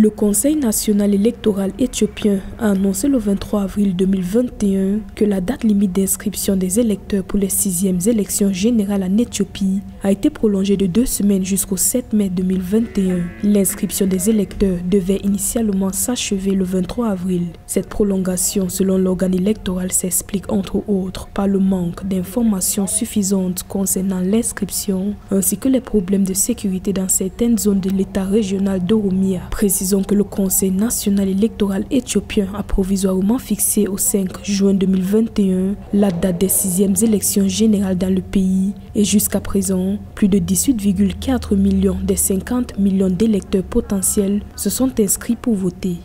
Le Conseil national électoral éthiopien a annoncé le 23 avril 2021 que la date limite d'inscription des électeurs pour les 6e élections générales en Éthiopie a été prolongée de 2 semaines jusqu'au 7 mai 2021. L'inscription des électeurs devait initialement s'achever le 23 avril. Cette prolongation, selon l'organe électoral, s'explique entre autres par le manque d'informations suffisantes concernant l'inscription ainsi que les problèmes de sécurité dans certaines zones de l'État régional d'Oromia. Précisons que le Conseil national électoral éthiopien a provisoirement fixé au 5 juin 2021 la date des 6e élections générales dans le pays et jusqu'à présent, plus de 18,4 millions des 50 millions d'électeurs potentiels se sont inscrits pour voter.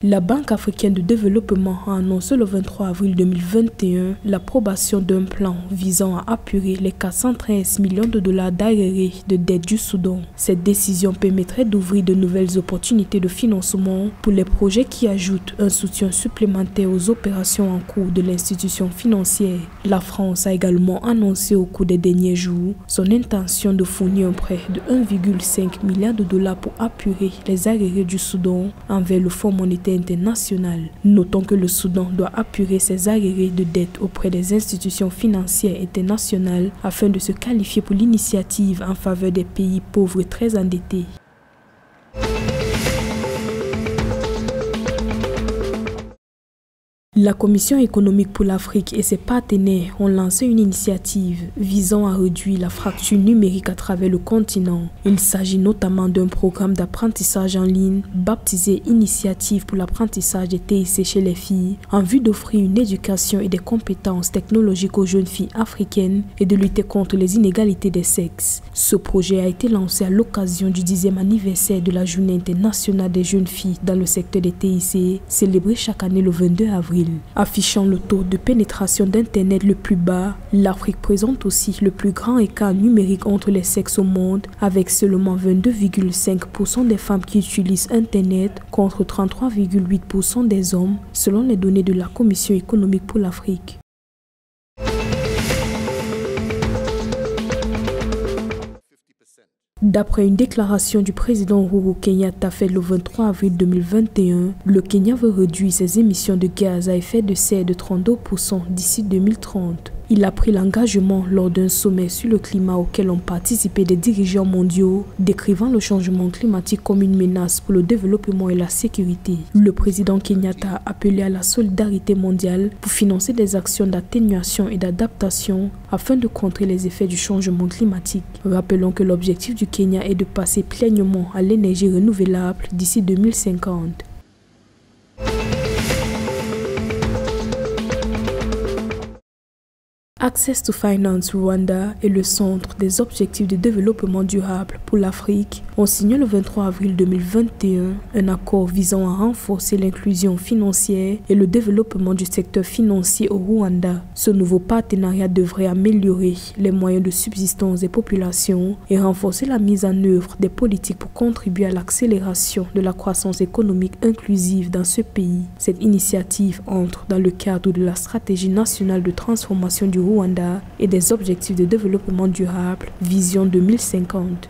La Banque africaine de développement a annoncé le 23 avril 2021 l'approbation d'un plan visant à apurer les 413 millions de dollars d'arriérés de dette du Soudan. Cette décision permettrait d'ouvrir de nouvelles opportunités de financement pour les projets qui ajoutent un soutien supplémentaire aux opérations en cours de l'institution financière. La France a également annoncé au cours des derniers jours son intention de fournir un prêt de 1,5 milliard de dollars pour apurer les arriérés du Soudan envers le Fonds monétaire international. Notons que le Soudan doit apurer ses arriérés de dette auprès des institutions financières internationales afin de se qualifier pour l'initiative en faveur des pays pauvres et très endettés. La Commission économique pour l'Afrique et ses partenaires ont lancé une initiative visant à réduire la fracture numérique à travers le continent. Il s'agit notamment d'un programme d'apprentissage en ligne baptisé Initiative pour l'apprentissage des TIC chez les filles en vue d'offrir une éducation et des compétences technologiques aux jeunes filles africaines et de lutter contre les inégalités des sexes. Ce projet a été lancé à l'occasion du 10e anniversaire de la Journée internationale des jeunes filles dans le secteur des TIC, célébrée chaque année le 22 avril. Affichant le taux de pénétration d'Internet le plus bas, l'Afrique présente aussi le plus grand écart numérique entre les sexes au monde, avec seulement 22,5% des femmes qui utilisent Internet contre 33,8% des hommes, selon les données de la Commission économique pour l'Afrique. D'après une déclaration du président Uhuru Kenyatta faite le 23 avril 2021, le Kenya veut réduire ses émissions de gaz à effet de serre de 32% d'ici 2030. Il a pris l'engagement lors d'un sommet sur le climat auquel ont participé des dirigeants mondiaux, décrivant le changement climatique comme une menace pour le développement et la sécurité. Le président Kenyatta a appelé à la solidarité mondiale pour financer des actions d'atténuation et d'adaptation afin de contrer les effets du changement climatique. Rappelons que l'objectif du Kenya est de passer pleinement à l'énergie renouvelable d'ici 2050. Access to Finance Rwanda et le Centre des objectifs de développement durable pour l'Afrique ont signé le 23 avril 2021 un accord visant à renforcer l'inclusion financière et le développement du secteur financier au Rwanda. Ce nouveau partenariat devrait améliorer les moyens de subsistance des populations et renforcer la mise en œuvre des politiques pour contribuer à l'accélération de la croissance économique inclusive dans ce pays. Cette initiative entre dans le cadre de la stratégie nationale de transformation du Rwanda et des objectifs de développement durable, Vision 2050.